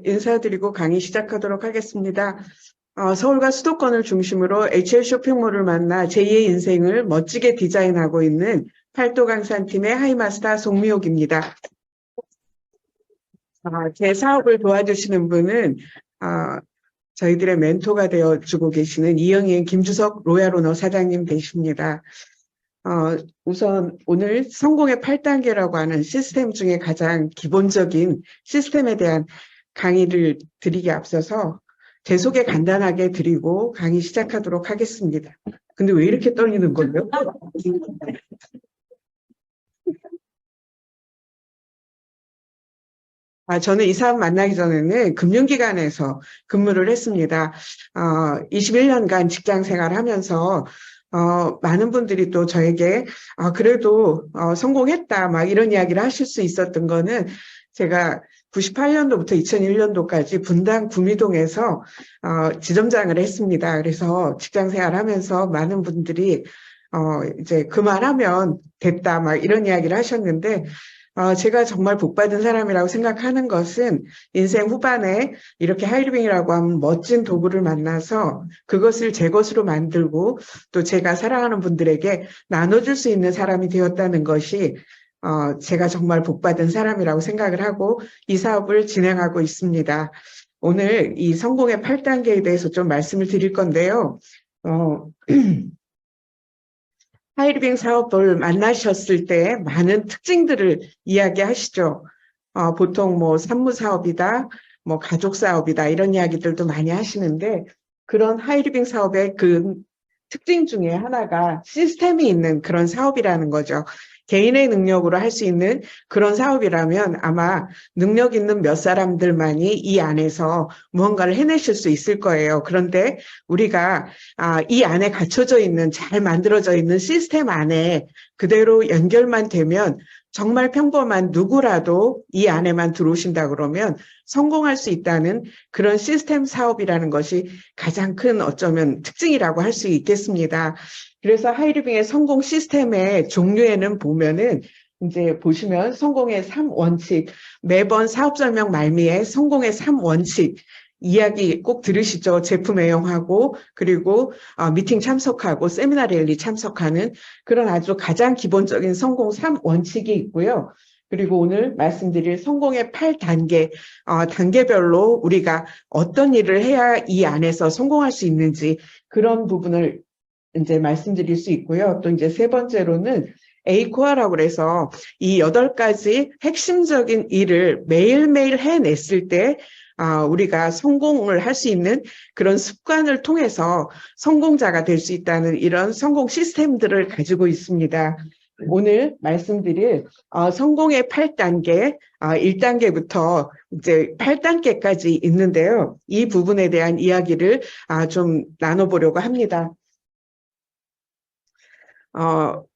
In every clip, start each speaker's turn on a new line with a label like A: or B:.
A: 인사드리고 강의 시작하도록 하겠습니다. 서울과 수도권을 중심으로 HL 쇼핑몰을 만나 제2의 인생을 멋지게 디자인하고 있는 팔도 강산팀의 하이마스터 송미옥입니다. 제 사업을 도와주시는 분은 저희들의 멘토가 되어주고 계시는 이영희 김주석 로얄오너 사장님 되십니다. 우선 오늘 성공의 8단계라고 하는 시스템 중에 가장 기본적인 시스템에 대한 강의를 드리기 앞서서 제 소개 간단하게 드리고 강의 시작하도록 하겠습니다. 근데 왜 이렇게 떨리는 거예요? 저는 이 사람 만나기 전에는 금융기관에서 근무를 했습니다. 21년간 직장 생활하면서 많은 분들이 또 저에게 그래도 성공했다 막 이런 이야기를 하실 수 있었던 거는 제가 98년도부터 2001년도까지 분당 구미동에서 지점장을 했습니다. 그래서 직장 생활하면서 많은 분들이 이제 그만하면 됐다 막 이런 이야기를 하셨는데 제가 정말 복받은 사람이라고 생각하는 것은 인생 후반에 이렇게 하이리빙이라고 하는 멋진 도구를 만나서 그것을 제 것으로 만들고 또 제가 사랑하는 분들에게 나눠줄 수 있는 사람이 되었다는 것이 제가 정말 복받은 사람이라고 생각을 하고 이 사업을 진행하고 있습니다. 오늘 이 성공의 8단계에 대해서 좀 말씀을 드릴 건데요. 하이리빙 사업을 만나셨을 때 많은 특징들을 이야기하시죠. 보통 뭐 산무사업이다, 뭐 가족사업이다 이런 이야기들도 많이 하시는데 그런 하이리빙 사업의 그 특징 중에 하나가 시스템이 있는 그런 사업이라는 거죠. 개인의 능력으로 할 수 있는 그런 사업이라면 아마 능력 있는 몇 사람들만이 이 안에서 무언가를 해내실 수 있을 거예요. 그런데 우리가 이 안에 갖춰져 있는 잘 만들어져 있는 시스템 안에 그대로 연결만 되면 정말 평범한 누구라도 이 안에만 들어오신다 그러면 성공할 수 있다는 그런 시스템 사업이라는 것이 가장 큰 어쩌면 특징이라고 할 수 있겠습니다. 그래서 하이리빙의 성공 시스템의 종류에는 보면은 이제 보시면 성공의 3원칙, 매번 사업 설명 말미에 성공의 3원칙 이야기 꼭 들으시죠. 제품 애용하고 그리고 미팅 참석하고 세미나 랠리 참석하는 그런 아주 가장 기본적인 성공 3원칙이 있고요. 그리고 오늘 말씀드릴 성공의 8단계, 단계별로 우리가 어떤 일을 해야 이 안에서 성공할 수 있는지 그런 부분을 이제 말씀드릴 수 있고요. 또 이제 세 번째로는 A코어라고 그래서 이 8가지 핵심적인 일을 매일매일 해냈을 때 우리가 성공을 할 수 있는 그런 습관을 통해서 성공자가 될 수 있다는 이런 성공 시스템들을 가지고 있습니다. 오늘 말씀드릴 성공의 8단계, 1단계부터 이제 8단계까지 있는데요. 이 부분에 대한 이야기를 좀 나눠보려고 합니다.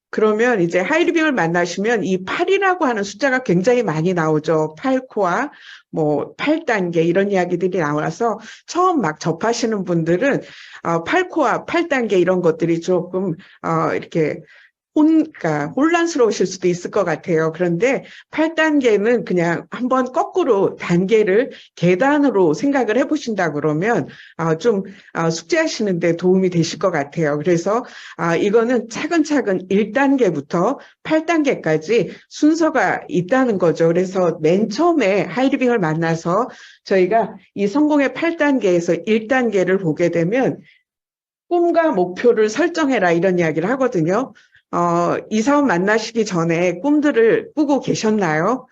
A: 그러면 이제 하이리빙을 만나시면 이 8이라고 하는 숫자가 굉장히 많이 나오죠. 8코어, 뭐 8단계 이런 이야기들이 나와서 처음 막 접하시는 분들은 8코어, 8단계 이런 것들이 조금 이렇게 그러니까 혼란스러우실 수도 있을 것 같아요. 그런데 8단계는 그냥 한번 거꾸로 단계를 계단으로 생각을 해보신다 그러면 좀 숙지하시는 데 도움이 되실 것 같아요. 그래서 이거는 차근차근 1단계부터 8단계까지 순서가 있다는 거죠. 그래서 맨 처음에 하이리빙을 만나서 저희가 이 성공의 8단계에서 1단계를 보게 되면 꿈과 목표를 설정해라 이런 이야기를 하거든요. 이 사업 만나시기 전에 꿈들을 꾸고 계셨나요?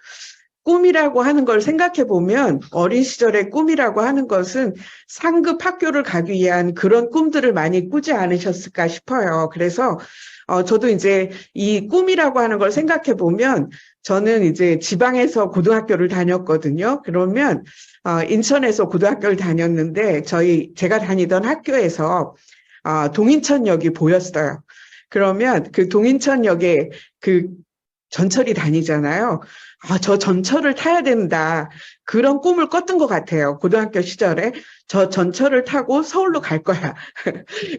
A: 꿈이라고 하는 걸 생각해 보면 어린 시절의 꿈이라고 하는 것은 상급 학교를 가기 위한 그런 꿈들을 많이 꾸지 않으셨을까 싶어요. 그래서 저도 이제 이 꿈이라고 하는 걸 생각해 보면 저는 이제 지방에서 고등학교를 다녔거든요. 그러면 인천에서 고등학교를 다녔는데 제가 다니던 학교에서 동인천역이 보였어요. 그러면 그 동인천역에 그 전철이 다니잖아요. 저 전철을 타야 된다. 그런 꿈을 꿨던 것 같아요. 고등학교 시절에 저 전철을 타고 서울로 갈 거야.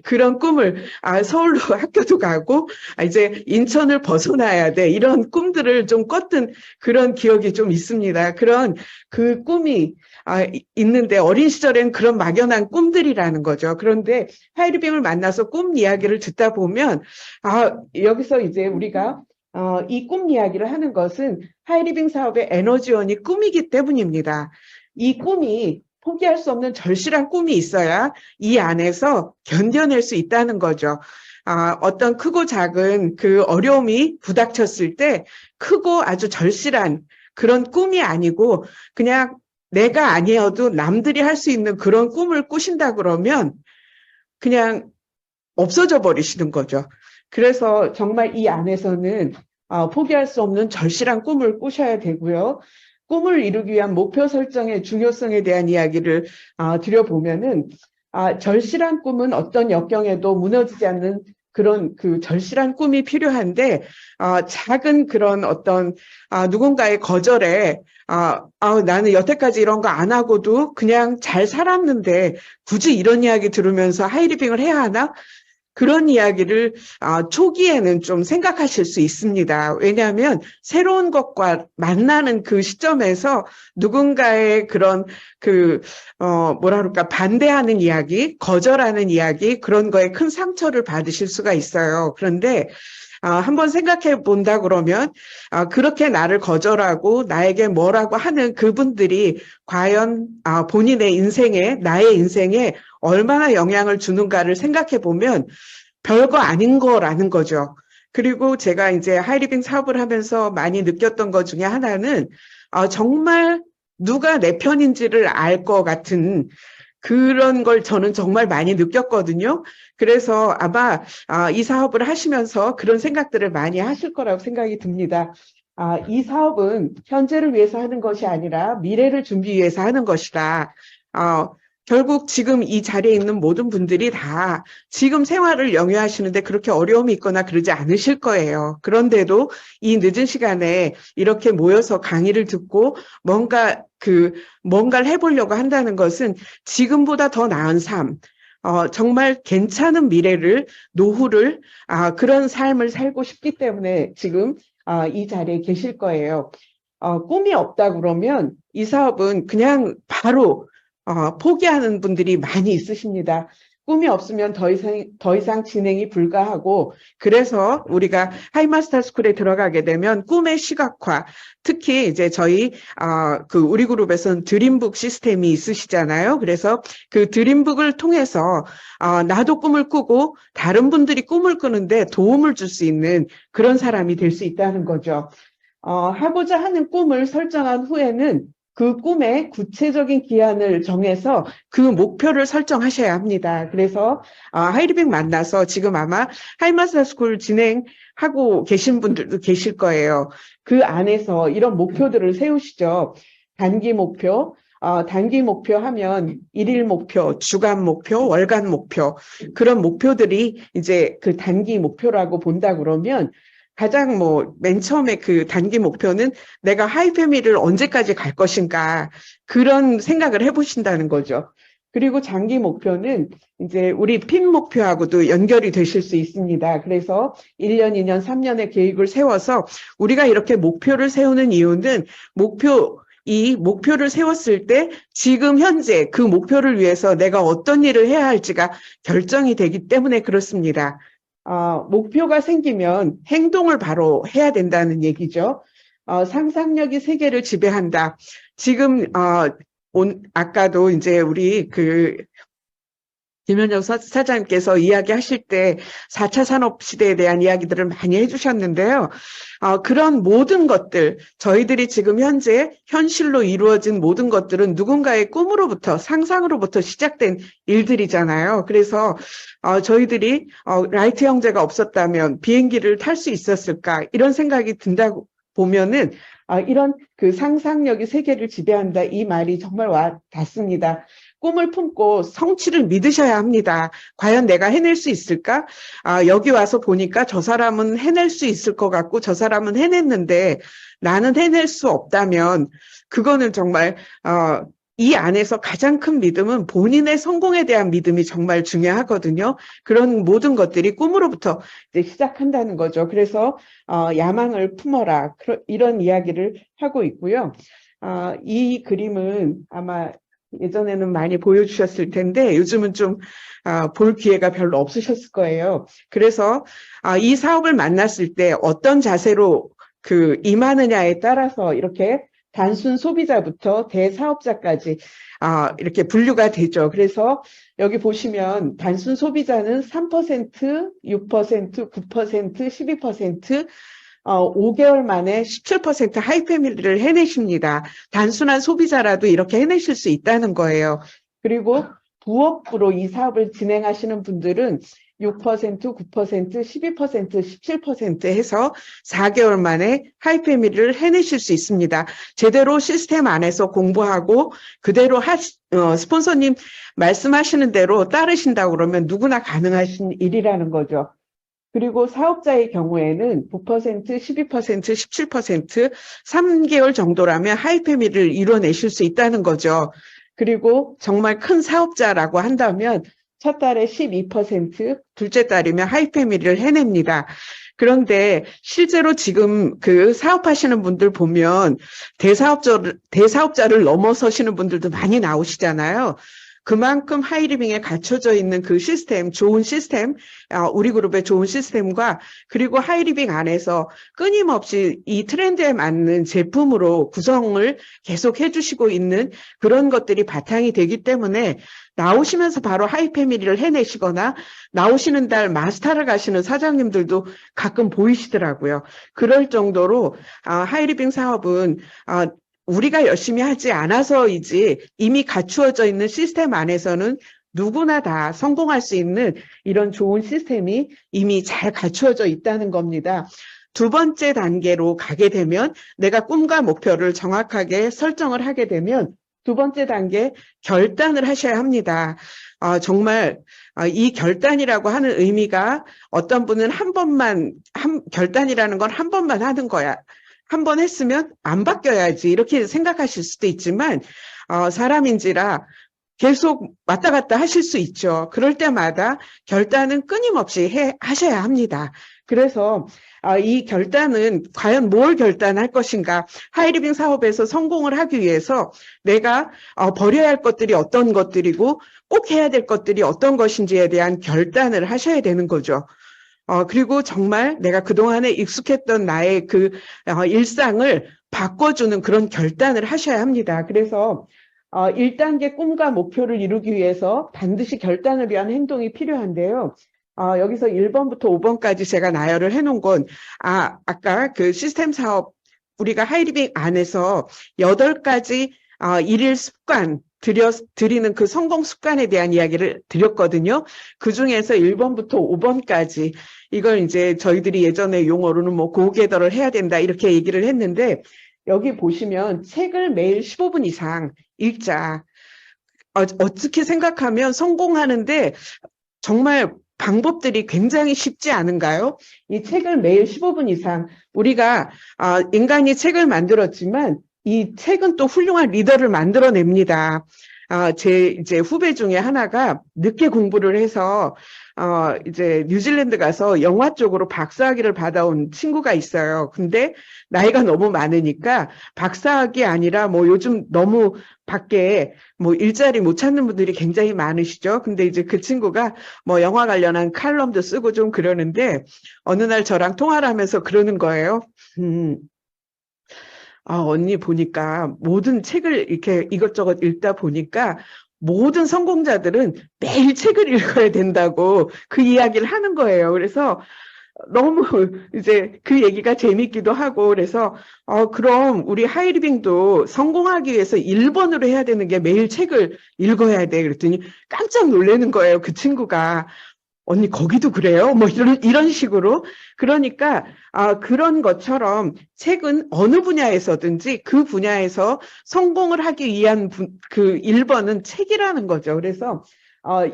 A: 그런 꿈을, 서울로 학교도 가고, 이제 인천을 벗어나야 돼. 이런 꿈들을 좀 꿨던 그런 기억이 좀 있습니다. 그런 그 꿈이 있는데 어린 시절엔 그런 막연한 꿈들이라는 거죠. 그런데 하이리빙을 만나서 꿈 이야기를 듣다 보면, 여기서 이제 우리가 이 꿈 이야기를 하는 것은 하이리빙 사업의 에너지원이 꿈이기 때문입니다. 이 꿈이 포기할 수 없는 절실한 꿈이 있어야 이 안에서 견뎌낼 수 있다는 거죠. 어떤 크고 작은 그 어려움이 부닥쳤을 때 크고 아주 절실한 그런 꿈이 아니고 그냥 내가 아니어도 남들이 할 수 있는 그런 꿈을 꾸신다 그러면 그냥 없어져 버리시는 거죠. 그래서 정말 이 안에서는 포기할 수 없는 절실한 꿈을 꾸셔야 되고요. 꿈을 이루기 위한 목표 설정의 중요성에 대한 이야기를 드려보면은 절실한 꿈은 어떤 역경에도 무너지지 않는 그런 그 절실한 꿈이 필요한데 작은 그런 어떤 누군가의 거절에 나는 여태까지 이런 거 안 하고도 그냥 잘 살았는데 굳이 이런 이야기 들으면서 하이리빙을 해야 하나? 그런 이야기를 초기에는 좀 생각하실 수 있습니다. 왜냐하면 새로운 것과 만나는 그 시점에서 누군가의 그런 뭐라 그럴까, 반대하는 이야기, 거절하는 이야기, 그런 거에 큰 상처를 받으실 수가 있어요. 그런데 한번 생각해 본다 그러면 그렇게 나를 거절하고 나에게 뭐라고 하는 그분들이 과연 본인의 인생에, 나의 인생에 얼마나 영향을 주는가를 생각해 보면 별거 아닌 거라는 거죠. 그리고 제가 이제 하이리빙 사업을 하면서 많이 느꼈던 것 중에 하나는 정말 누가 내 편인지를 알 것 같은 그런 걸 저는 정말 많이 느꼈거든요. 그래서 아마 이 사업을 하시면서 그런 생각들을 많이 하실 거라고 생각이 듭니다. 이 사업은 현재를 위해서 하는 것이 아니라 미래를 준비 위해서 하는 것이다. 결국 지금 이 자리에 있는 모든 분들이 다 지금 생활을 영위하시는데 그렇게 어려움이 있거나 그러지 않으실 거예요. 그런데도 이 늦은 시간에 이렇게 모여서 강의를 듣고 뭔가를 해보려고 한다는 것은 지금보다 더 나은 삶, 정말 괜찮은 미래를, 노후를, 그런 삶을 살고 싶기 때문에 지금 이 자리에 계실 거예요. 꿈이 없다 그러면 이 사업은 그냥 바로 포기하는 분들이 많이 있으십니다. 꿈이 없으면 더 이상 진행이 불가하고, 그래서 우리가 하이마스터 스쿨에 들어가게 되면 꿈의 시각화, 특히 이제 저희 우리 그룹에서는 드림북 시스템이 있으시잖아요. 그래서 그 드림북을 통해서 나도 꿈을 꾸고 다른 분들이 꿈을 꾸는데 도움을 줄 수 있는 그런 사람이 될 수 있다는 거죠. 하고자 하는 꿈을 설정한 후에는 그 꿈의 구체적인 기한을 정해서 그 목표를 설정하셔야 합니다. 그래서 하이리빙 만나서 지금 아마 하이마스터 스쿨 진행하고 계신 분들도 계실 거예요. 그 안에서 이런 목표들을 세우시죠. 단기 목표 하면 일일 목표, 주간 목표, 월간 목표, 그런 목표들이 이제 그 단기 목표라고 본다 그러면 가장 맨 처음에 그 단기 목표는 내가 하이패밀리를 언제까지 갈 것인가, 그런 생각을 해보신다는 거죠. 그리고 장기 목표는 이제 우리 핀 목표하고도 연결이 되실 수 있습니다. 그래서 1년, 2년, 3년의 계획을 세워서 우리가 이렇게 목표를 세우는 이유는 이 목표를 세웠을 때 지금 현재 그 목표를 위해서 내가 어떤 일을 해야 할지가 결정이 되기 때문에 그렇습니다. 목표가 생기면 행동을 바로 해야 된다는 얘기죠. 상상력이 세계를 지배한다. 지금 아까도 이제 우리 김현정 사장님께서 이야기하실 때 4차 산업시대에 대한 이야기들을 많이 해주셨는데요. 그런 모든 것들, 저희들이 지금 현재 현실로 이루어진 모든 것들은 누군가의 꿈으로부터, 상상으로부터 시작된 일들이잖아요. 그래서 저희들이 라이트 형제가 없었다면 비행기를 탈 수 있었을까, 이런 생각이 든다고 보면은 이런 그 상상력이 세계를 지배한다, 이 말이 정말 와 닿습니다. 꿈을 품고 성취를 믿으셔야 합니다. 과연 내가 해낼 수 있을까? 여기 와서 보니까 저 사람은 해낼 수 있을 것 같고 저 사람은 해냈는데 나는 해낼 수 없다면 그거는 정말 이 안에서 가장 큰 믿음은 본인의 성공에 대한 믿음이 정말 중요하거든요. 그런 모든 것들이 꿈으로부터 이제 시작한다는 거죠. 그래서 야망을 품어라. 이런 이야기를 하고 있고요. 이 그림은 아마 예전에는 많이 보여주셨을 텐데 요즘은 좀 볼 기회가 별로 없으셨을 거예요. 그래서 이 사업을 만났을 때 어떤 자세로 임하느냐에 따라서 이렇게 단순 소비자부터 대사업자까지 이렇게 분류가 되죠. 그래서 여기 보시면 단순 소비자는 3%, 6%, 9%, 12%, 5개월 만에 17% 하이패밀리를 해내십니다. 단순한 소비자라도 이렇게 해내실 수 있다는 거예요. 그리고 부업으로 이 사업을 진행하시는 분들은 6%, 9%, 12%, 17% 해서 4개월 만에 하이패밀리를 해내실 수 있습니다. 제대로 시스템 안에서 공부하고 그대로 스폰서님 말씀하시는 대로 따르신다고 그러면 누구나 가능하신 일이라는 거죠. 그리고 사업자의 경우에는 9%, 12%, 17%, 3개월 정도라면 하이패밀리를 이뤄내실 수 있다는 거죠. 그리고 정말 큰 사업자라고 한다면 첫 달에 12%, 둘째 달이면 하이패밀리를 해냅니다. 그런데 실제로 지금 사업하시는 분들 보면 대사업자를 넘어서시는 분들도 많이 나오시잖아요. 그만큼 하이리빙에 갖춰져 있는 그 시스템, 좋은 시스템, 우리 그룹의 좋은 시스템과 그리고 하이리빙 안에서 끊임없이 이 트렌드에 맞는 제품으로 구성을 계속 해주시고 있는 그런 것들이 바탕이 되기 때문에 나오시면서 바로 하이패밀리를 해내시거나 나오시는 달 마스터를 가시는 사장님들도 가끔 보이시더라고요. 그럴 정도로 하이리빙 사업은 우리가 열심히 하지 않아서이지 이미 갖추어져 있는 시스템 안에서는 누구나 다 성공할 수 있는 이런 좋은 시스템이 이미 잘 갖추어져 있다는 겁니다. 두 번째 단계로 가게 되면 내가 꿈과 목표를 정확하게 설정을 하게 되면 두 번째 단계 결단을 하셔야 합니다. 정말 이 결단이라고 하는 의미가 어떤 분은 결단이라는 건 한 번만 하는 거야. 한 번 했으면 안 바뀌어야지 이렇게 생각하실 수도 있지만 사람인지라 계속 왔다 갔다 하실 수 있죠. 그럴 때마다 결단은 끊임없이 하셔야 합니다. 그래서 이 결단은 과연 뭘 결단할 것인가, 하이리빙 사업에서 성공을 하기 위해서 내가 버려야 할 것들이 어떤 것들이고 꼭 해야 될 것들이 어떤 것인지에 대한 결단을 하셔야 되는 거죠. 그리고 정말 내가 그동안에 익숙했던 나의 일상을 바꿔주는 그런 결단을 하셔야 합니다. 그래서 1단계 꿈과 목표를 이루기 위해서 반드시 결단을 위한 행동이 필요한데요. 여기서 1번부터 5번까지 제가 나열을 해놓은 건 아까 그 시스템 사업 우리가 하이리빙 안에서 8가지 일일 습관 드리는 그 성공 습관에 대한 이야기를 드렸거든요. 그 중에서 1번부터 5번까지 이걸 이제 저희들이 예전에 용어로는 뭐 고개더를 해야 된다 이렇게 얘기를 했는데 여기 보시면 책을 매일 15분 이상 읽자. 어떻게 생각하면 성공하는데 정말 방법들이 굉장히 쉽지 않은가요? 이 책을 매일 15분 이상 우리가 인간이 책을 만들었지만 이 책은 또 훌륭한 리더를 만들어냅니다. 제 이제 후배 중에 하나가 늦게 공부를 해서 이제 뉴질랜드 가서 영화 쪽으로 박사학위를 받아온 친구가 있어요. 근데 나이가 너무 많으니까 박사학위 아니라 뭐 요즘 너무 밖에 뭐 일자리 못 찾는 분들이 굉장히 많으시죠. 근데 이제 그 친구가 뭐 영화 관련한 칼럼도 쓰고 좀 그러는데 어느 날 저랑 통화를 하면서 그러는 거예요. 언니 보니까 모든 책을 이렇게 이것저것 읽다 보니까 모든 성공자들은 매일 책을 읽어야 된다고 그 이야기를 하는 거예요. 그래서 너무 이제 그 얘기가 재밌기도 하고 그래서 그럼 우리 하이리빙도 성공하기 위해서 1번으로 해야 되는 게 매일 책을 읽어야 돼. 그랬더니 깜짝 놀라는 거예요. 그 친구가. 언니 거기도 그래요? 뭐 이런 식으로. 그러니까 그런 것처럼 책은 어느 분야에서든지 그 분야에서 성공을 하기 위한 그 1번은 책이라는 거죠. 그래서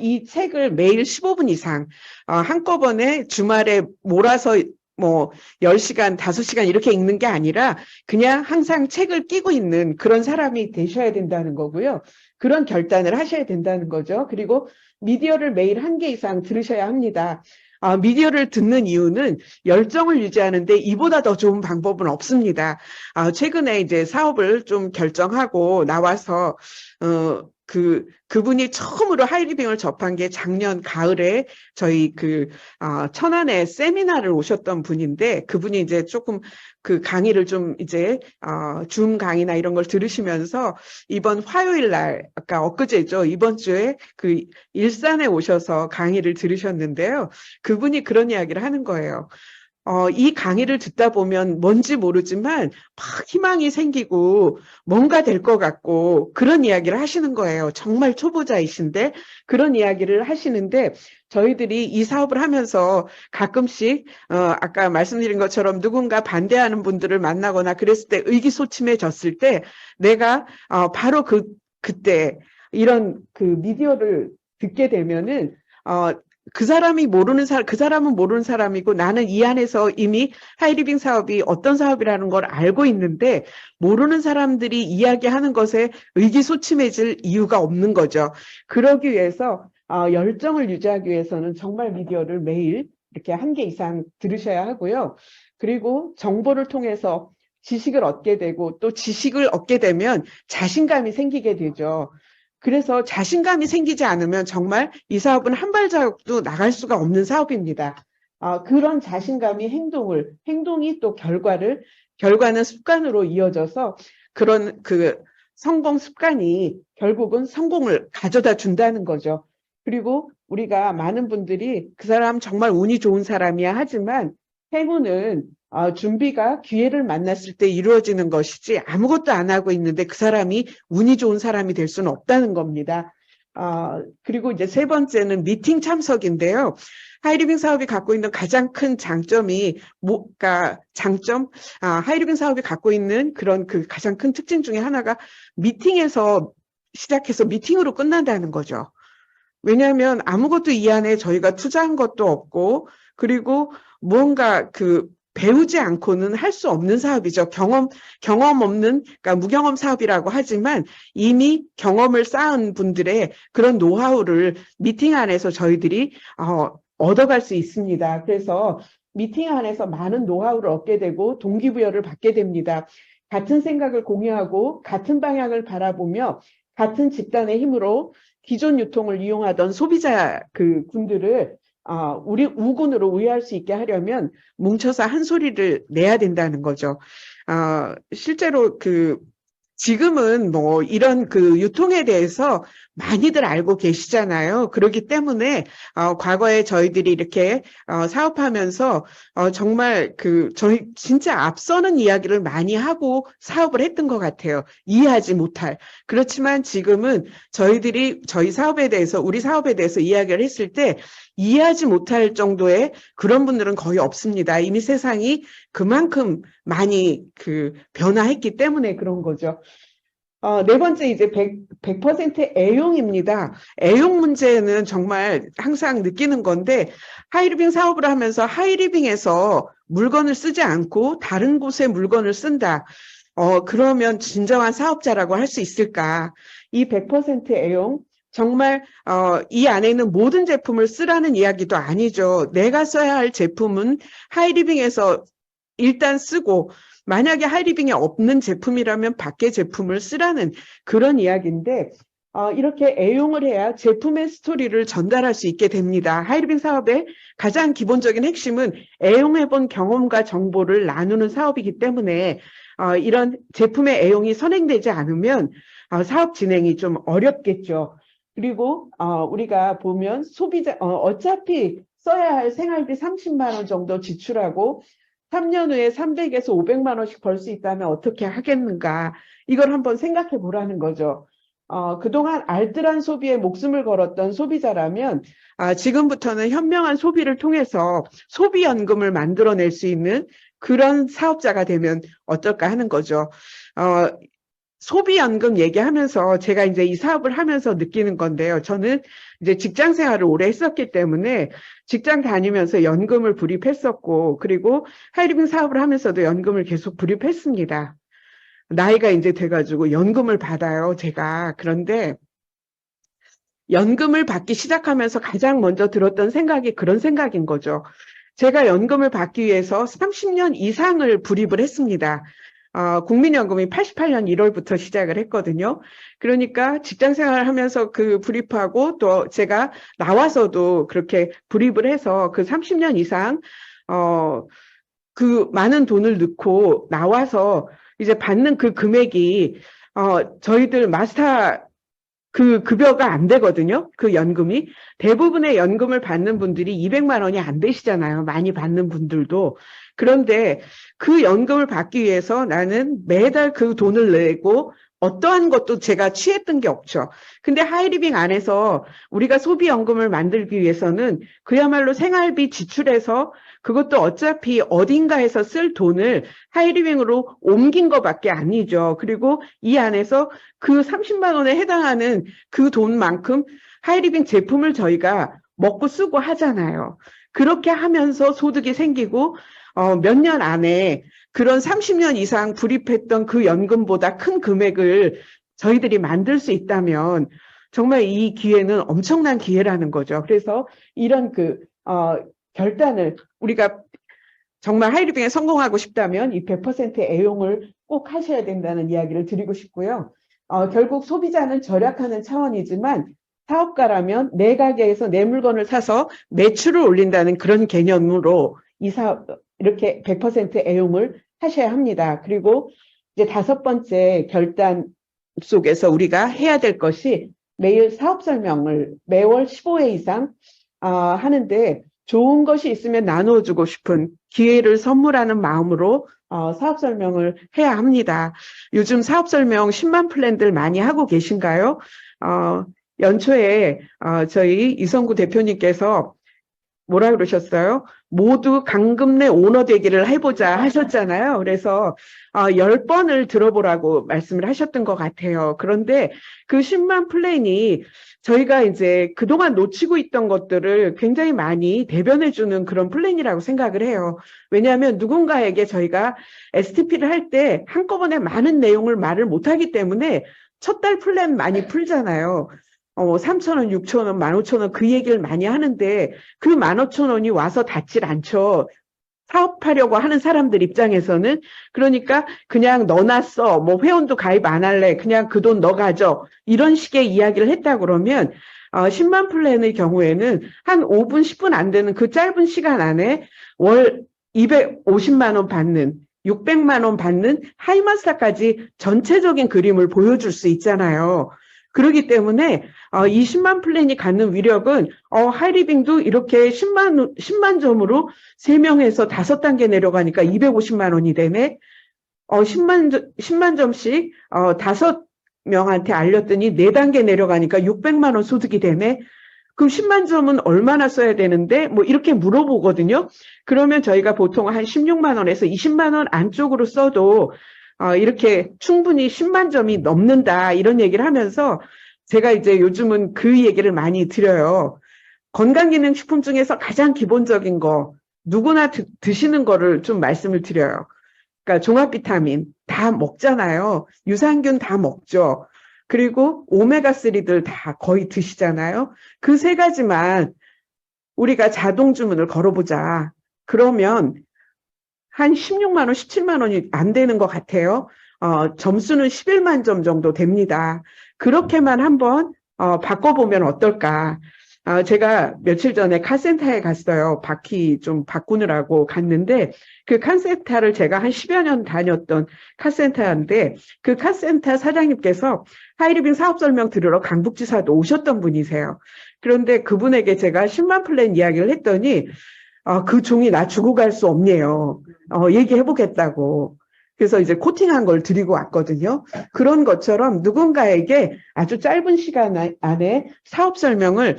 A: 이 책을 매일 15분 이상 한꺼번에 주말에 몰아서 뭐 10시간, 5시간 이렇게 읽는 게 아니라 그냥 항상 책을 끼고 있는 그런 사람이 되셔야 된다는 거고요. 그런 결단을 하셔야 된다는 거죠. 그리고 미디어를 매일 1개 이상 들으셔야 합니다. 미디어를 듣는 이유는 열정을 유지하는데 이보다 더 좋은 방법은 없습니다. 최근에 이제 사업을 좀 결정하고 나와서 그분이 처음으로 하이리빙을 접한 게 작년 가을에 저희 천안에 세미나를 오셨던 분인데, 그분이 이제 조금 그 강의를 좀 이제 줌 강의나 이런 걸 들으시면서 이번 화요일 날, 아까 엊그제죠, 이번 주에 그 일산에 오셔서 강의를 들으셨는데요. 그분이 그런 이야기를 하는 거예요. 이 강의를 듣다 보면 뭔지 모르지만 막 희망이 생기고 뭔가 될 것 같고 그런 이야기를 하시는 거예요. 정말 초보자이신데 그런 이야기를 하시는데, 저희들이 이 사업을 하면서 가끔씩 아까 말씀드린 것처럼 누군가 반대하는 분들을 만나거나 그랬을 때 의기소침해졌을 때 내가 바로 그때 이런 그 미디어를 듣게 되면은 그 사람은 모르는 사람이고 나는 이 안에서 이미 하이리빙 사업이 어떤 사업이라는 걸 알고 있는데 모르는 사람들이 이야기하는 것에 의기소침해질 이유가 없는 거죠. 그러기 위해서 열정을 유지하기 위해서는 정말 미디어를 매일 이렇게 1개 이상 들으셔야 하고요. 그리고 정보를 통해서 지식을 얻게 되고 또 지식을 얻게 되면 자신감이 생기게 되죠. 그래서 자신감이 생기지 않으면 정말 이 사업은 한 발자국도 나갈 수가 없는 사업입니다. 그런 자신감이 행동이 또 결과는 습관으로 이어져서 그런 그 성공 습관이 결국은 성공을 가져다 준다는 거죠. 그리고 우리가 많은 분들이 그 사람 정말 운이 좋은 사람이야 하지만 행운은 준비가 기회를 만났을 때 이루어지는 것이지 아무것도 안 하고 있는데 그 사람이 운이 좋은 사람이 될 수는 없다는 겁니다. 그리고 이제 3번째는 미팅 참석인데요. 하이리빙 사업이 갖고 있는 가장 큰 장점이 하이리빙 사업이 갖고 있는 그런 그 가장 큰 특징 중에 하나가 미팅에서 시작해서 미팅으로 끝난다는 거죠. 왜냐하면 아무것도 이 안에 저희가 투자한 것도 없고, 그리고 무언가 배우지 않고는 할 수 없는 사업이죠. 경험 없는, 그러니까 무경험 사업이라고 하지만 이미 경험을 쌓은 분들의 그런 노하우를 미팅 안에서 저희들이 얻어갈 수 있습니다. 그래서 미팅 안에서 많은 노하우를 얻게 되고 동기부여를 받게 됩니다. 같은 생각을 공유하고 같은 방향을 바라보며 같은 집단의 힘으로 기존 유통을 이용하던 소비자 분들을 우리 우군으로 우회할 수 있게 하려면 뭉쳐서 한 소리를 내야 된다는 거죠. 실제로 지금은 뭐 이런 유통에 대해서 많이들 알고 계시잖아요. 그렇기 때문에 과거에 저희들이 이렇게 사업하면서 정말 저희 진짜 앞서는 이야기를 많이 하고 사업을 했던 것 같아요. 이해하지 못할. 그렇지만 지금은 저희들이 우리 사업에 대해서 이야기를 했을 때 이해하지 못할 정도의 그런 분들은 거의 없습니다. 이미 세상이 그만큼 많이 변화했기 때문에 그런 거죠. 4번째 이제 100% 애용입니다. 애용 문제는 정말 항상 느끼는 건데, 하이리빙 사업을 하면서 하이리빙에서 물건을 쓰지 않고 다른 곳에 물건을 쓴다. 그러면 진정한 사업자라고 할 수 있을까? 이 100% 애용, 정말 이 안에 있는 모든 제품을 쓰라는 이야기도 아니죠. 내가 써야 할 제품은 하이리빙에서 일단 쓰고, 만약에 하이리빙이 없는 제품이라면 밖의 제품을 쓰라는 그런 이야기인데, 이렇게 애용을 해야 제품의 스토리를 전달할 수 있게 됩니다. 하이리빙 사업의 가장 기본적인 핵심은 애용해본 경험과 정보를 나누는 사업이기 때문에 이런 제품의 애용이 선행되지 않으면 사업 진행이 좀 어렵겠죠. 그리고 우리가 보면 어차피 써야 할 생활비 30만 원 정도 지출하고 3년 후에 300에서 500만 원씩 벌 수 있다면 어떻게 하겠는가? 이걸 한번 생각해 보라는 거죠. 그동안 알뜰한 소비에 목숨을 걸었던 소비자라면 지금부터는 현명한 소비를 통해서 소비연금을 만들어낼 수 있는 그런 사업자가 되면 어떨까 하는 거죠. 소비연금 얘기하면서 제가 이제 이 사업을 하면서 느끼는 건데요. 저는 이제 직장 생활을 오래 했었기 때문에 직장 다니면서 연금을 불입했었고, 그리고 하이리빙 사업을 하면서도 연금을 계속 불입했습니다. 나이가 이제 돼가지고 연금을 받아요, 제가. 그런데 연금을 받기 시작하면서 가장 먼저 들었던 생각이 그런 생각인 거죠. 제가 연금을 받기 위해서 30년 이상을 불입을 했습니다. 국민연금이 88년 1월부터 시작을 했거든요. 그러니까 직장 생활을 하면서 그 불입하고 또 제가 나와서도 그렇게 불입을 해서 그 30년 이상, 그 많은 돈을 넣고 나와서 이제 받는 그 금액이, 저희들 마스터 그 급여가 안 되거든요. 그 연금이. 대부분의 연금을 받는 분들이 200만 원이 안 되시잖아요. 많이 받는 분들도. 그런데 그 연금을 받기 위해서 나는 매달 그 돈을 내고 어떠한 것도 제가 취했던 게 없죠. 근데 하이리빙 안에서 우리가 소비연금을 만들기 위해서는 그야말로 생활비 지출해서 그것도 어차피 어딘가에서 쓸 돈을 하이리빙으로 옮긴 것밖에 아니죠. 그리고 이 안에서 그 30만 원에 해당하는 그 돈만큼 하이리빙 제품을 저희가 먹고 쓰고 하잖아요. 그렇게 하면서 소득이 생기고 몇 년 안에 그런 30년 이상 불입했던 그 연금보다 큰 금액을 저희들이 만들 수 있다면 정말 이 기회는 엄청난 기회라는 거죠. 그래서 이런 결단을 우리가 정말 하이리빙에 성공하고 싶다면 이 100% 애용을 꼭 하셔야 된다는 이야기를 드리고 싶고요. 결국 소비자는 절약하는 차원이지만 사업가라면 내 가게에서 내 물건을 사서 매출을 올린다는 그런 개념으로 이 사업, 이렇게 100% 애용을 하셔야 합니다. 그리고 이제 5번째 결단 속에서 우리가 해야 될 것이 매일 사업 설명을 매월 15회 이상 하는데 좋은 것이 있으면 나누어주고 싶은 기회를 선물하는 마음으로 사업 설명을 해야 합니다. 요즘 사업 설명 10만 플랜들 많이 하고 계신가요? 연초에 저희 이성구 대표님께서 뭐라 그러셨어요? 모두 강금내 오너 되기를 해보자 하셨잖아요. 그래서 10번을 들어보라고 말씀을 하셨던 것 같아요. 그런데 그 10만 플랜이 저희가 이제 그동안 놓치고 있던 것들을 굉장히 많이 대변해주는 그런 플랜이라고 생각을 해요. 왜냐하면 누군가에게 저희가 STP를 할 때 한꺼번에 많은 내용을 말을 못하기 때문에 첫 달 플랜 많이 풀잖아요. 3,000원, 6,000원, 15,000원 그 얘기를 많이 하는데 그 15,000원이 와서 닿질 않죠. 사업하려고 하는 사람들 입장에서는. 그러니까 그냥 넣어놨어. 뭐 회원도 가입 안 할래. 그냥 그 돈 너 가져. 이런 식의 이야기를 했다 그러면 10만 플랜의 경우에는 한 5분, 10분 안 되는 그 짧은 시간 안에 월 250만 원 받는 600만 원 받는 하이마스터까지 전체적인 그림을 보여줄 수 있잖아요. 그렇기 때문에 이 10만 플랜이 갖는 위력은 하이리빙도 이렇게 10만 점으로 3명에서 5단계 내려가니까 250만 원이 되네. 10만 점씩 5명한테 알렸더니 4단계 내려가니까 600만 원 소득이 되네. 그럼 10만 점은 얼마나 써야 되는데? 뭐 이렇게 물어보거든요. 그러면 저희가 보통 한 16만 원에서 20만 원 안쪽으로 써도 이렇게 충분히 10만 점이 넘는다 이런 얘기를 하면서 제가 이제 요즘은 그 얘기를 많이 드려요. 건강기능식품 중에서 가장 기본적인 거 누구나 드시는 거를 좀 말씀을 드려요. 그러니까 종합비타민 다 먹잖아요. 유산균 다 먹죠. 그리고 오메가3들 다 거의 드시잖아요. 그 3가지만 우리가 자동 주문을 걸어보자. 그러면 한 16만 원, 17만 원이 안 되는 것 같아요. 점수는 11만 점 정도 됩니다. 그렇게만 한번 바꿔보면 어떨까. 제가 며칠 전에 카센터에 갔어요. 바퀴 좀 바꾸느라고 갔는데 그 카센터를 제가 한 10여 년 다녔던 카센터인데 그 카센터 사장님께서 하이리빙 사업 설명 들으러 강북지사도 오셨던 분이세요. 그런데 그분에게 제가 10만 플랜 이야기를 했더니 그 종이 나 주고 갈 수 없네요. 얘기해보겠다고. 그래서 이제 코팅한 걸 드리고 왔거든요. 그런 것처럼 누군가에게 아주 짧은 시간 안에 사업 설명을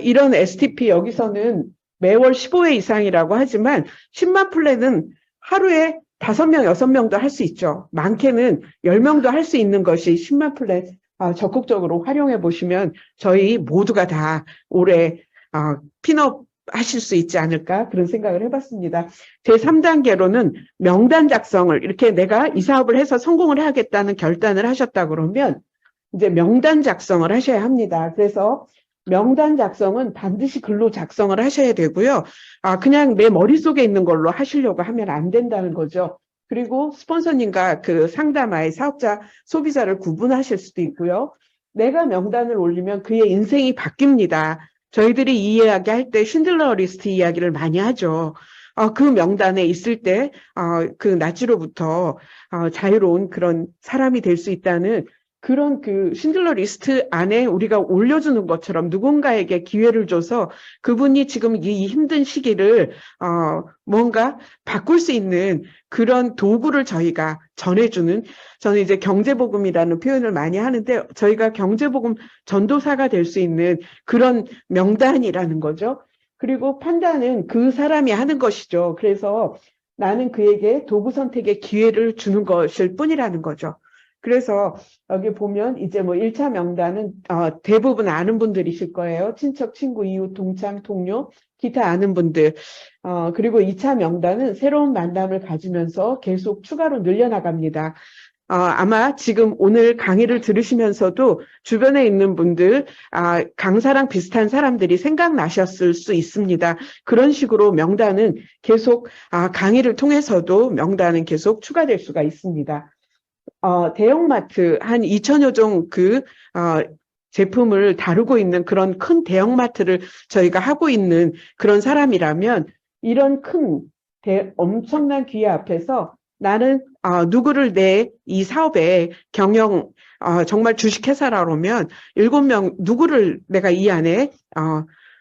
A: 이런 STP 여기서는 매월 15회 이상이라고 하지만 10만 플랜은 하루에 5명, 6명도 할 수 있죠. 많게는 10명도 할 수 있는 것이 10만 플랜 적극적으로 활용해 보시면 저희 모두가 다 올해 핀업 하실 수 있지 않을까 그런 생각을 해봤습니다. 제 3단계로는 명단 작성을 이렇게 내가 이 사업을 해서 성공을 하겠다는 결단을 하셨다 그러면 이제 명단 작성을 하셔야 합니다. 그래서 명단 작성은 반드시 글로 작성을 하셔야 되고요. 그냥 내 머릿속에 있는 걸로 하시려고 하면 안 된다는 거죠. 그리고 스폰서님과 그 상담하에 사업자, 소비자를 구분하실 수도 있고요. 내가 명단을 올리면 그의 인생이 바뀝니다. 저희들이 이 이야기 할 때 쉰들러 리스트 이야기를 많이 하죠. 그 명단에 있을 때, 그 나치로부터 자유로운 그런 사람이 될 수 있다는 그런 그 쉰들러 리스트 안에 우리가 올려주는 것처럼 누군가에게 기회를 줘서 그분이 지금 이 힘든 시기를 뭔가 바꿀 수 있는 그런 도구를 저희가 전해주는, 저는 이제 경제복음이라는 표현을 많이 하는데 저희가 경제복음 전도사가 될 수 있는 그런 명단이라는 거죠. 그리고 판단은 그 사람이 하는 것이죠. 그래서 나는 그에게 도구 선택의 기회를 주는 것일 뿐이라는 거죠. 그래서 여기 보면 이제 뭐 1차 명단은 대부분 아는 분들이실 거예요. 친척, 친구, 이웃, 동창, 동료, 기타 아는 분들. 그리고 2차 명단은 새로운 만남을 가지면서 계속 추가로 늘려나갑니다. 아마 지금 오늘 강의를 들으시면서도 주변에 있는 분들, 강사랑 비슷한 사람들이 생각나셨을 수 있습니다. 그런 식으로 명단은 계속, 강의를 통해서도 명단은 계속 추가될 수가 있습니다. 대형마트 한 2천여 종 제품을 다루고 있는 그런 큰 대형마트를 저희가 하고 있는 그런 사람이라면 이런 엄청난 기회 앞에서 나는 누구를 내 이 사업에 정말 주식회사라면 7명 누구를 내가 이 안에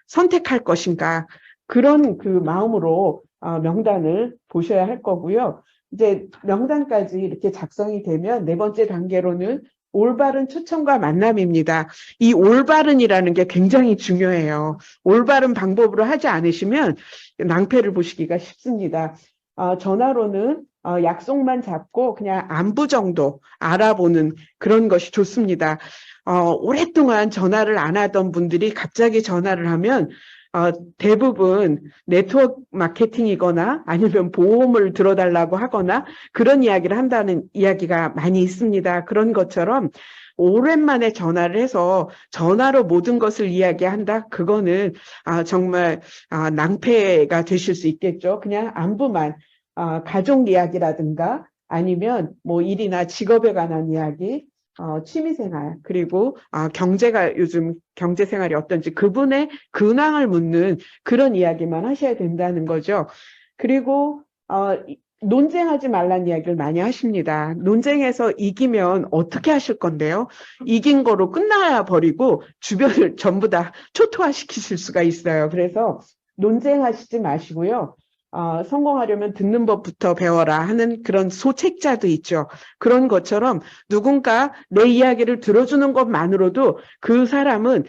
A: 선택할 것인가 그런 그 마음으로 명단을 보셔야 할 거고요. 이제 명단까지 이렇게 작성이 되면 4번째 단계로는 올바른 초청과 만남입니다. 이 올바른이라는 게 굉장히 중요해요. 올바른 방법으로 하지 않으시면 낭패를 보시기가 쉽습니다. 전화로는 약속만 잡고 그냥 안부 정도 알아보는 그런 것이 좋습니다. 오랫동안 전화를 안 하던 분들이 갑자기 전화를 하면 대부분 네트워크 마케팅이거나 아니면 보험을 들어달라고 하거나 그런 이야기를 한다는 이야기가 많이 있습니다. 그런 것처럼 오랜만에 전화를 해서 전화로 모든 것을 이야기한다? 그거는 정말 낭패가 되실 수 있겠죠. 그냥 안부만 가족 이야기라든가 아니면 뭐 일이나 직업에 관한 이야기, 취미생활, 그리고 경제가 요즘 경제생활이 어떤지 그분의 근황을 묻는 그런 이야기만 하셔야 된다는 거죠. 그리고 논쟁하지 말라는 이야기를 많이 하십니다. 논쟁에서 이기면 어떻게 하실 건데요? 이긴 거로 끝나야 버리고 주변을 전부 다 초토화시키실 수가 있어요. 그래서 논쟁하시지 마시고요. 성공하려면 듣는 법부터 배워라 하는 그런 소책자도 있죠. 그런 것처럼 누군가 내 이야기를 들어주는 것만으로도 그 사람은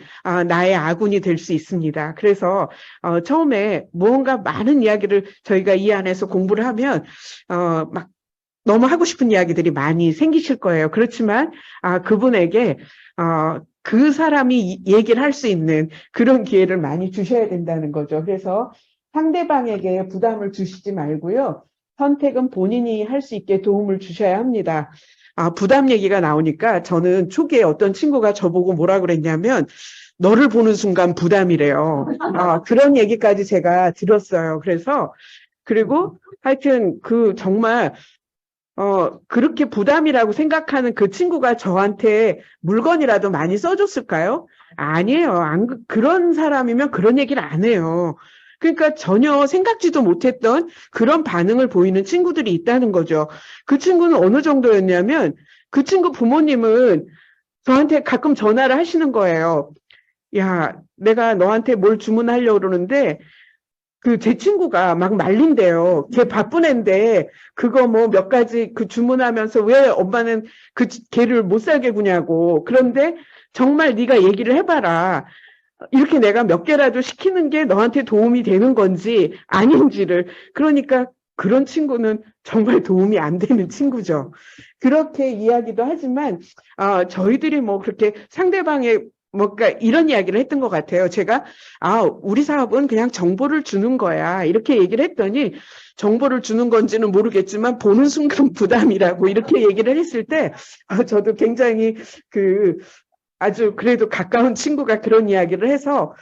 A: 나의 아군이 될 수 있습니다. 그래서 처음에 무언가 많은 이야기를 저희가 이 안에서 공부를 하면 막 너무 하고 싶은 이야기들이 많이 생기실 거예요. 그렇지만 그분에게 그 사람이 얘기를 할 수 있는 그런 기회를 많이 주셔야 된다는 거죠. 그래서 상대방에게 부담을 주시지 말고요. 선택은 본인이 할 수 있게 도움을 주셔야 합니다. 부담 얘기가 나오니까 저는 초기에 어떤 친구가 저보고 뭐라 그랬냐면 너를 보는 순간 부담이래요. 그런 얘기까지 제가 들었어요. 그리고 하여튼 정말 그렇게 부담이라고 생각하는 그 친구가 저한테 물건이라도 많이 써줬을까요? 아니에요. 그런 사람이면 그런 얘기를 안 해요. 그러니까 전혀 생각지도 못했던 그런 반응을 보이는 친구들이 있다는 거죠. 그 친구는 어느 정도였냐면 그 친구 부모님은 저한테 가끔 전화를 하시는 거예요. 야, 내가 너한테 뭘 주문하려고 그러는데 제 친구가 막 말린대요. 걔 바쁜 애인데, 그거 뭐 몇 가지 주문하면서 왜 엄마는 걔를 못 살게 구냐고. 그런데 정말 네가 얘기를 해봐라. 이렇게 내가 몇 개라도 시키는 게 너한테 도움이 되는 건지 아닌지를. 그러니까 그런 친구는 정말 도움이 안 되는 친구죠. 그렇게 이야기도 하지만 저희들이 뭐 그렇게 상대방의 뭔가 이런 이야기를 했던 것 같아요. 제가 우리 사업은 그냥 정보를 주는 거야 이렇게 얘기를 했더니, 정보를 주는 건지는 모르겠지만 보는 순간 부담이라고 이렇게 얘기를 했을 때 저도 굉장히 아주 그래도 가까운 친구가 그런 이야기를 해서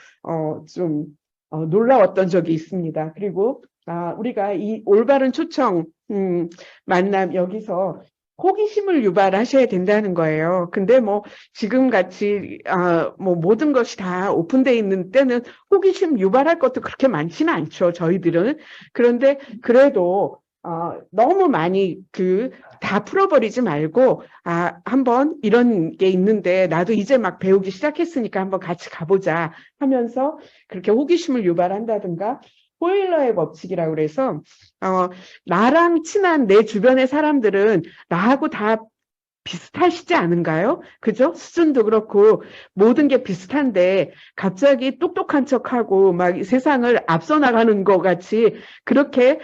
A: 좀 놀라웠던 적이 있습니다. 그리고 우리가 이 올바른 초청 만남, 여기서 호기심을 유발하셔야 된다는 거예요. 근데 뭐 지금 같이 뭐 모든 것이 다 오픈되어 있는 때는 호기심 유발할 것도 그렇게 많지는 않죠, 저희들은. 그런데 그래도 너무 많이 다 풀어버리지 말고, 한번 이런 게 있는데 나도 이제 막 배우기 시작했으니까 한번 같이 가보자 하면서 그렇게 호기심을 유발한다든가, 호일러의 법칙이라고 그래서 나랑 친한 내 주변의 사람들은 나하고 다 비슷하시지 않은가요? 그죠? 수준도 그렇고 모든 게 비슷한데 갑자기 똑똑한 척하고 막 세상을 앞서 나가는 것 같이 그렇게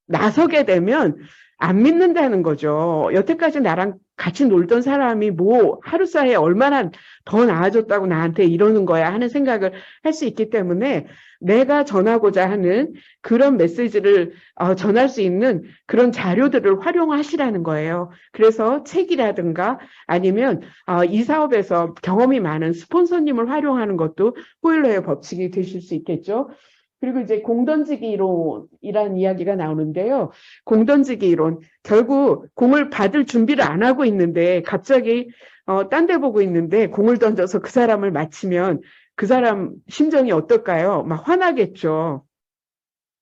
A: 나서게 되면 안 믿는다는 거죠. 여태까지 나랑 같이 놀던 사람이 뭐 하루 사이에 얼마나 더 나아졌다고 나한테 이러는 거야 하는 생각을 할 수 있기 때문에, 내가 전하고자 하는 그런 메시지를 전할 수 있는 그런 자료들을 활용하시라는 거예요. 그래서 책이라든가 아니면 이 사업에서 경험이 많은 스폰서님을 활용하는 것도 호일러의 법칙이 되실 수 있겠죠. 그리고 이제 공던지기 이론이라는 이야기가 나오는데요. 공던지기 이론, 결국 공을 받을 준비를 안 하고 있는데 갑자기 딴 데 보고 있는데 공을 던져서 그 사람을 맞히면 그 사람 심정이 어떨까요? 막 화나겠죠.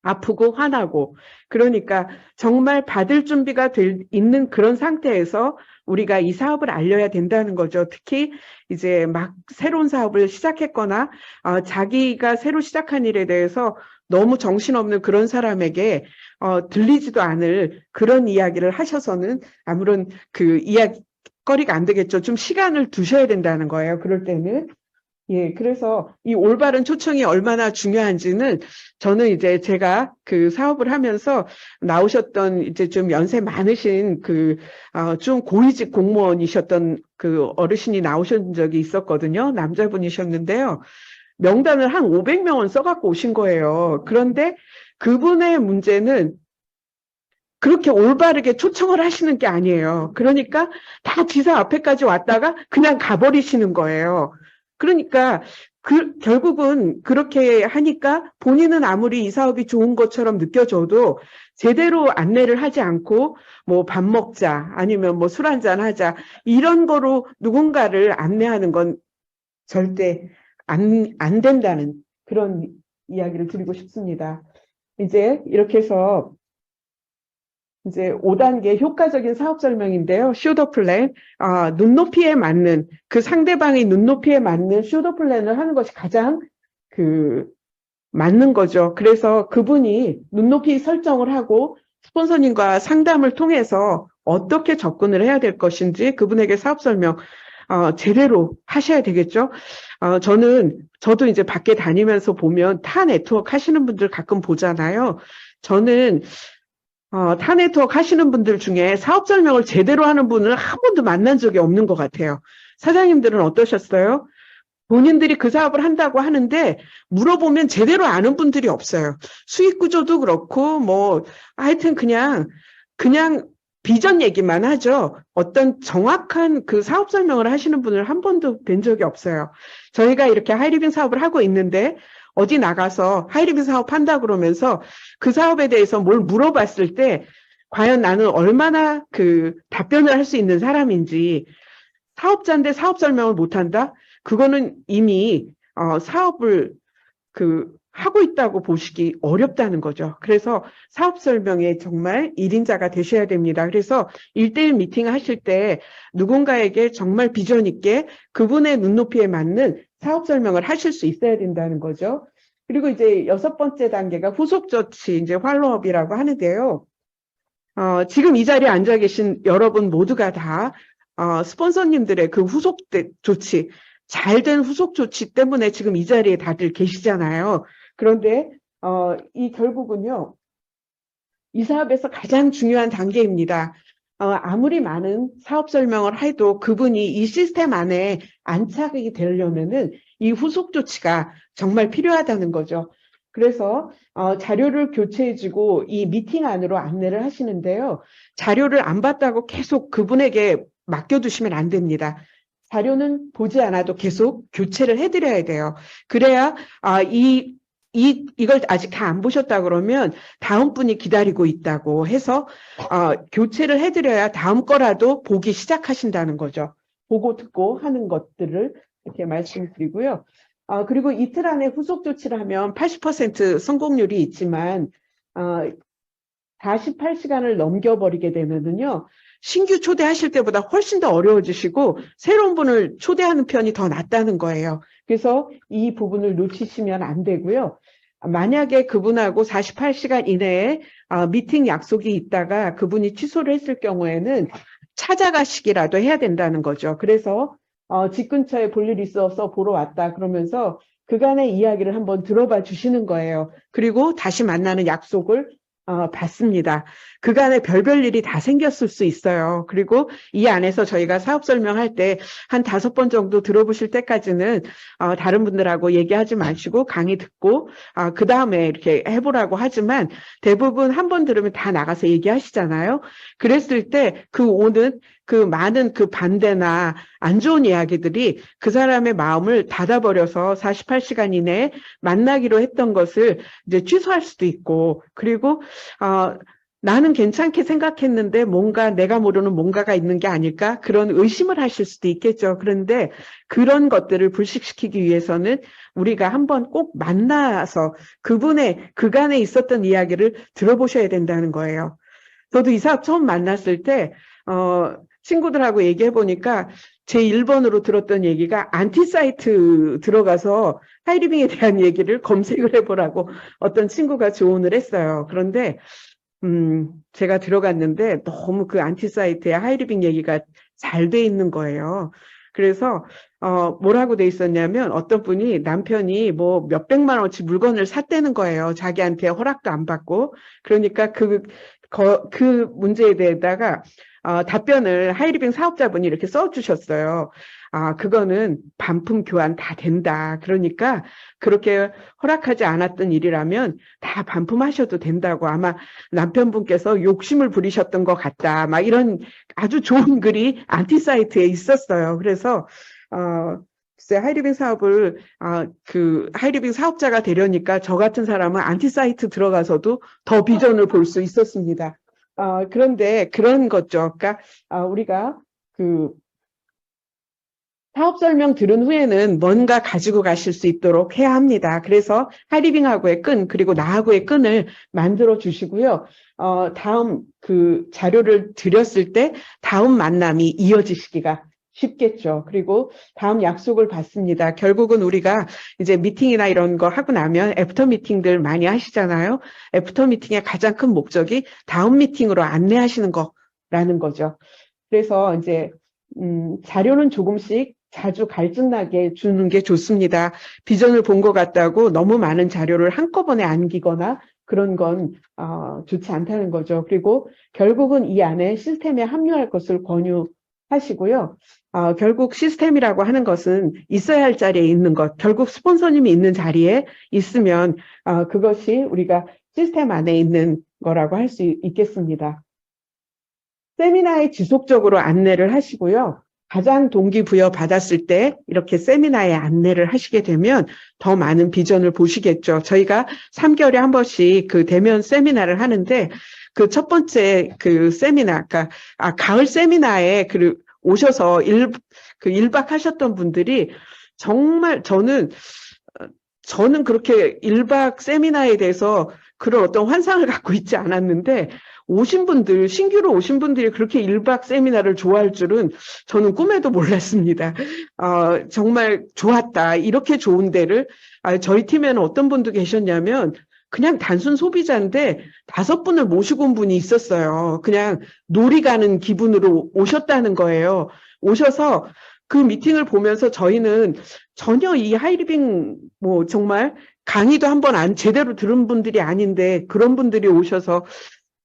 A: 아프고 화나고. 그러니까 정말 받을 준비가 있는 그런 상태에서 우리가 이 사업을 알려야 된다는 거죠. 특히 이제 막 새로운 사업을 시작했거나 자기가 새로 시작한 일에 대해서 너무 정신없는 그런 사람에게 들리지도 않을 그런 이야기를 하셔서는 아무런 이야기거리가 안 되겠죠. 좀 시간을 두셔야 된다는 거예요. 그럴 때는. 예, 그래서 이 올바른 초청이 얼마나 중요한지는 저는 이제 제가 사업을 하면서 나오셨던 이제 좀 연세 많으신 좀 고위직 공무원이셨던 어르신이 나오신 적이 있었거든요. 남자분이셨는데요. 명단을 한 500명은 써갖고 오신 거예요. 그런데 그분의 문제는 그렇게 올바르게 초청을 하시는 게 아니에요. 그러니까 다 지사 앞에까지 왔다가 그냥 가버리시는 거예요. 그러니까 결국은 그렇게 하니까 본인은 아무리 이 사업이 좋은 것처럼 느껴져도 제대로 안내를 하지 않고 뭐 밥 먹자 아니면 뭐 술 한잔 하자 이런 거로 누군가를 안내하는 건 절대 안 된다는 그런 이야기를 드리고 싶습니다. 이제 이렇게 해서 이제 5단계 효과적인 사업 설명인데요. 쇼더 플랜, 눈높이에 맞는, 상대방의 눈높이에 맞는 쇼더 플랜을 하는 것이 가장 맞는 거죠. 그래서 그분이 눈높이 설정을 하고 스폰서님과 상담을 통해서 어떻게 접근을 해야 될 것인지 그분에게 사업 설명 제대로 하셔야 되겠죠. 저도 이제 밖에 다니면서 보면 타 네트워크 하시는 분들 가끔 보잖아요. 저는 타 네트워크 하시는 분들 중에 사업 설명을 제대로 하는 분을 한 번도 만난 적이 없는 것 같아요. 사장님들은 어떠셨어요? 본인들이 그 사업을 한다고 하는데 물어보면 제대로 아는 분들이 없어요. 수익 구조도 그렇고 뭐 하여튼 그냥 비전 얘기만 하죠. 어떤 정확한 사업 설명을 하시는 분을 한 번도 뵌 적이 없어요. 저희가 이렇게 하이리빙 사업을 하고 있는데 어디 나가서 하이리빙 사업 한다 그러면서 그 사업에 대해서 뭘 물어봤을 때 과연 나는 얼마나 답변을 할 수 있는 사람인지, 사업자인데 사업 설명을 못한다? 그거는 이미 사업을 하고 있다고 보시기 어렵다는 거죠. 그래서 사업 설명에 정말 1인자가 되셔야 됩니다. 그래서 1대1 미팅 하실 때 누군가에게 정말 비전 있게 그분의 눈높이에 맞는 사업 설명을 하실 수 있어야 된다는 거죠. 그리고 이제 6번째 단계가 후속 조치, 이제 팔로업이라고 하는데요. 지금 이 자리에 앉아 계신 여러분 모두가 다 스폰서님들의 그 후속 조치, 잘된 후속 조치 때문에 지금 이 자리에 다들 계시잖아요. 그런데 이 결국은요, 이 사업에서 가장 중요한 단계입니다. 아무리 많은 사업 설명을 해도 그분이 이 시스템 안에 안착이 되려면은 이 후속 조치가 정말 필요하다는 거죠. 그래서 자료를 교체해주고 이 미팅 안으로 안내를 하시는데요. 자료를 안 봤다고 계속 그분에게 맡겨두시면 안 됩니다. 자료는 보지 않아도 계속 교체를 해드려야 돼요. 그래야 이걸 아직 다 안 보셨다 그러면 다음 분이 기다리고 있다고 해서 교체를 해드려야 다음 거라도 보기 시작하신다는 거죠. 보고 듣고 하는 것들을 이렇게 말씀드리고요. 그리고 이틀 안에 후속 조치를 하면 80% 성공률이 있지만 48시간을 넘겨버리게 되면은요, 신규 초대하실 때보다 훨씬 더 어려워지시고 새로운 분을 초대하는 편이 더 낫다는 거예요. 그래서 이 부분을 놓치시면 안 되고요. 만약에 그분하고 48시간 이내에 미팅 약속이 있다가 그분이 취소를 했을 경우에는 찾아가시기라도 해야 된다는 거죠. 그래서 집 근처에 볼 일이 있어서 보러 왔다 그러면서 그간의 이야기를 한번 들어봐 주시는 거예요. 그리고 다시 만나는 약속을 받습니다. 그간에 별별 일이 다 생겼을 수 있어요. 그리고 이 안에서 저희가 사업 설명할 때 한 5번 정도 들어보실 때까지는 다른 분들하고 얘기하지 마시고 강의 듣고 그 다음에 이렇게 해보라고 하지만 대부분 한 번 들으면 다 나가서 얘기하시잖아요. 그랬을 때 그 오는 그 많은 그 반대나 안 좋은 이야기들이 그 사람의 마음을 닫아버려서 48시간 이내에 만나기로 했던 것을 이제 취소할 수도 있고, 그리고 나는 괜찮게 생각했는데 뭔가 내가 모르는 뭔가가 있는 게 아닐까? 그런 의심을 하실 수도 있겠죠. 그런데 그런 것들을 불식시키기 위해서는 우리가 한번 꼭 만나서 그분의 그간에 있었던 이야기를 들어보셔야 된다는 거예요. 저도 이 사업 처음 만났을 때 친구들하고 얘기해 보니까 제 1번으로 들었던 얘기가 안티 사이트 들어가서 하이리빙에 대한 얘기를 검색을 해보라고 어떤 친구가 조언을 했어요. 그런데 제가 들어갔는데 너무 그 안티 사이트에 하이리빙 얘기가 잘 돼 있는 거예요. 그래서 뭐라고 돼 있었냐면 어떤 분이 남편이 뭐 몇백만 원어치 물건을 샀다는 거예요. 자기한테 허락도 안 받고. 그러니까 그 문제에 대해다가 답변을 하이리빙 사업자분이 이렇게 써주셨어요. 그거는 반품 교환 다 된다. 그러니까 그렇게 허락하지 않았던 일이라면 다 반품하셔도 된다고. 아마 남편분께서 욕심을 부리셨던 것 같다. 막 이런 아주 좋은 글이 안티 사이트에 있었어요. 그래서 글쎄 하이리빙 사업을 그 하이리빙 사업자가 되려니까 저 같은 사람은 안티 사이트 들어가서도 더 비전을 볼 수 있었습니다. 그런데 그런 거죠. 그러니까 우리가 그 사업 설명 들은 후에는 뭔가 가지고 가실 수 있도록 해야 합니다. 그래서 하이리빙하고의 끈, 그리고 나하고의 끈을 만들어 주시고요. 다음 그 자료를 드렸을 때 다음 만남이 이어지시기가 쉽겠죠. 그리고 다음 약속을 받습니다. 결국은 우리가 이제 미팅이나 이런 거 하고 나면 애프터 미팅들 많이 하시잖아요. 애프터 미팅의 가장 큰 목적이 다음 미팅으로 안내하시는 거라는 거죠. 그래서 이제 자료는 조금씩 자주 갈증나게 주는 게 좋습니다. 비전을 본 것 같다고 너무 많은 자료를 한꺼번에 안기거나 그런 건 좋지 않다는 거죠. 그리고 결국은 이 안에 시스템에 합류할 것을 권유하시고요. 결국 시스템이라고 하는 것은 있어야 할 자리에 있는 것, 결국 스폰서님이 있는 자리에 있으면 그것이 우리가 시스템 안에 있는 거라고 할 수 있겠습니다. 세미나에 지속적으로 안내를 하시고요. 가장 동기부여 받았을 때 이렇게 세미나에 안내를 하시게 되면 더 많은 비전을 보시겠죠. 저희가 3개월에 한 번씩 그 대면 세미나를 하는데 그 첫 번째 그 세미나, 그러니까 가을 세미나에 오셔서 1박 하셨던 분들이 정말 저는 그렇게 1박 세미나에 대해서 그런 어떤 환상을 갖고 있지 않았는데 오신 분들, 신규로 오신 분들이 그렇게 1박 세미나를 좋아할 줄은 저는 꿈에도 몰랐습니다. 정말 좋았다. 이렇게 좋은 데를 저희 팀에는 어떤 분도 계셨냐면 그냥 단순 소비자인데 5분을 모시고 온 분이 있었어요. 그냥 놀이 가는 기분으로 오셨다는 거예요. 오셔서 그 미팅을 보면서 저희는 전혀 이 하이리빙 뭐 정말 강의도 한번 제대로 들은 분들이 아닌데 그런 분들이 오셔서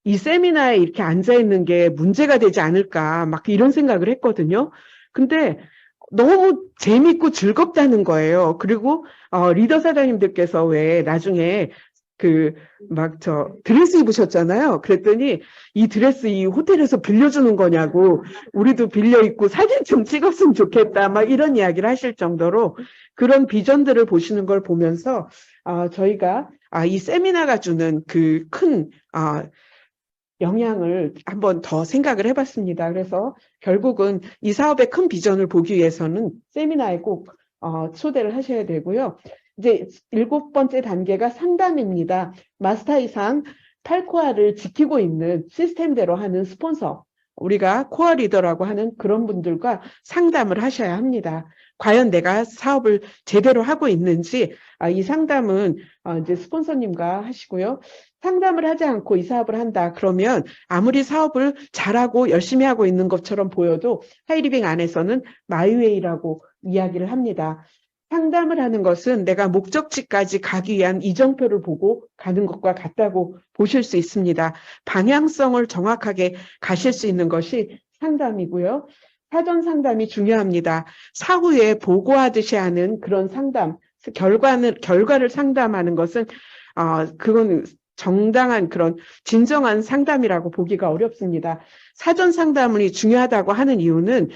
A: 이 세미나에 이렇게 앉아있는 게 문제가 되지 않을까 막 이런 생각을 했거든요. 근데 너무 재밌고 즐겁다는 거예요. 그리고 리더 사장님들께서 왜 나중에 드레스 입으셨잖아요. 그랬더니 이 드레스 이 호텔에서 빌려주는 거냐고 우리도 빌려 입고 사진 좀 찍었으면 좋겠다 막 이런 이야기를 하실 정도로 그런 비전들을 보시는 걸 보면서 저희가 이 세미나가 주는 그 큰 영향을 한번 더 생각을 해봤습니다. 그래서 결국은 이 사업의 큰 비전을 보기 위해서는 세미나에 꼭 초대를 하셔야 되고요. 이제 7번째 단계가 상담입니다. 마스터 이상 8코어를 지키고 있는 시스템대로 하는 스폰서, 우리가 코어 리더라고 하는 그런 분들과 상담을 하셔야 합니다. 과연 내가 사업을 제대로 하고 있는지 이 상담은 이제 스폰서님과 하시고요. 상담을 하지 않고 이 사업을 한다. 그러면 아무리 사업을 잘하고 열심히 하고 있는 것처럼 보여도 하이리빙 안에서는 마이웨이라고 이야기를 합니다. 상담을 하는 것은 내가 목적지까지 가기 위한 이정표를 보고 가는 것과 같다고 보실 수 있습니다. 방향성을 정확하게 가실 수 있는 것이 상담이고요. 사전 상담이 중요합니다. 사후에 보고하듯이 하는 그런 상담, 결과를 상담하는 것은 그건 정당한 그런 진정한 상담이라고 보기가 어렵습니다. 사전 상담이 중요하다고 하는 이유는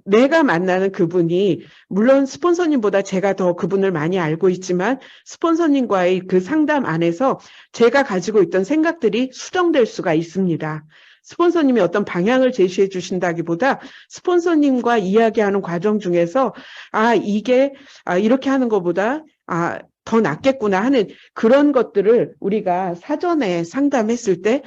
A: 내가 만나는 그분이 물론 스폰서님보다 제가 더 그분을 많이 알고 있지만 스폰서님과의 그 상담 안에서 제가 가지고 있던 생각들이 수정될 수가 있습니다. 스폰서님이 어떤 방향을 제시해 주신다기보다 스폰서님과 이야기하는 과정 중에서 이게 이렇게 하는 것보다 더 낫겠구나 하는 그런 것들을 우리가 사전에 상담했을 때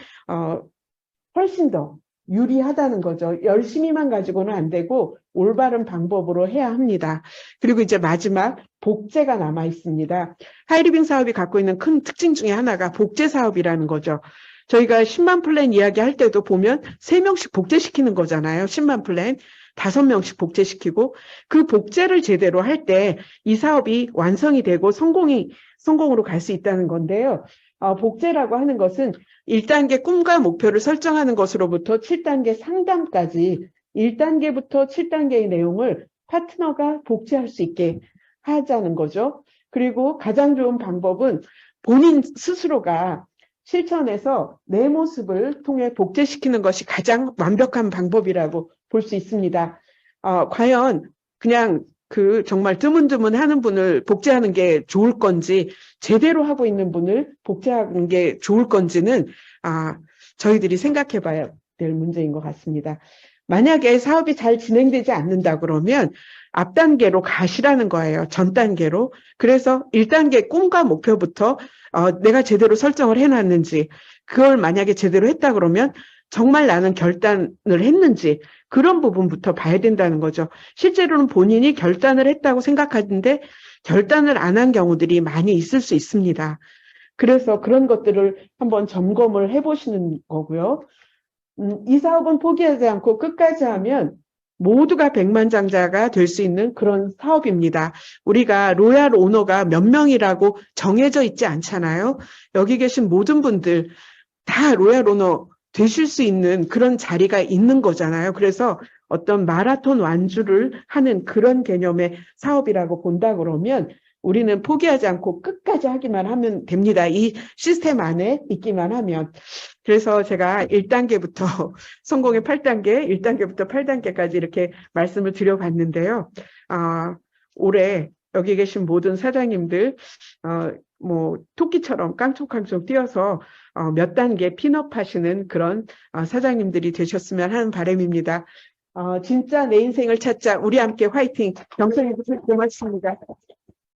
A: 훨씬 더 유리하다는 거죠. 열심히만 가지고는 안 되고 올바른 방법으로 해야 합니다. 그리고 이제 마지막 복제가 남아 있습니다. 하이리빙 사업이 갖고 있는 큰 특징 중에 하나가 복제 사업이라는 거죠. 저희가 10만 플랜 이야기할 때도 보면 3명씩 복제시키는 거잖아요. 10만 플랜. 5명씩 복제시키고 그 복제를 제대로 할 때 이 사업이 완성이 되고 성공으로 갈 수 있다는 건데요. 복제라고 하는 것은 1단계 꿈과 목표를 설정하는 것으로부터 7단계 상담까지 1단계부터 7단계의 내용을 파트너가 복제할 수 있게 하자는 거죠. 그리고 가장 좋은 방법은 본인 스스로가 실천해서 내 모습을 통해 복제시키는 것이 가장 완벽한 방법이라고 볼 수 있습니다. 과연 그냥 정말 드문드문 하는 분을 복제하는 게 좋을 건지 제대로 하고 있는 분을 복제하는 게 좋을 건지는 저희들이 생각해 봐야 될 문제인 것 같습니다. 만약에 사업이 잘 진행되지 않는다 그러면 앞 단계로 가시라는 거예요. 전 단계로. 그래서 1단계 꿈과 목표부터 내가 제대로 설정을 해놨는지 그걸 만약에 제대로 했다 그러면 정말 나는 결단을 했는지 그런 부분부터 봐야 된다는 거죠. 실제로는 본인이 결단을 했다고 생각하는데 결단을 안 한 경우들이 많이 있을 수 있습니다. 그래서 그런 것들을 한번 점검을 해보시는 거고요. 이 사업은 포기하지 않고 끝까지 하면 모두가 백만장자가 될 수 있는 그런 사업입니다. 우리가 로얄 오너가 몇 명이라고 정해져 있지 않잖아요. 여기 계신 모든 분들 다 로얄 오너 되실 수 있는 그런 자리가 있는 거잖아요. 그래서 어떤 마라톤 완주를 하는 그런 개념의 사업이라고 본다 그러면 우리는 포기하지 않고 끝까지 하기만 하면 됩니다. 이 시스템 안에 있기만 하면. 그래서 제가 1단계부터 성공의 8단계, 1단계부터 8단계까지 이렇게 말씀을 드려봤는데요. 올해 여기 계신 모든 사장님들 토끼처럼 깡총깡총 뛰어서 몇 단계 핀업 하시는 그런 사장님들이 되셨으면 하는 바람입니다. 진짜 내 인생을 찾자. 우리 함께 화이팅. 경선이 고맙습니다.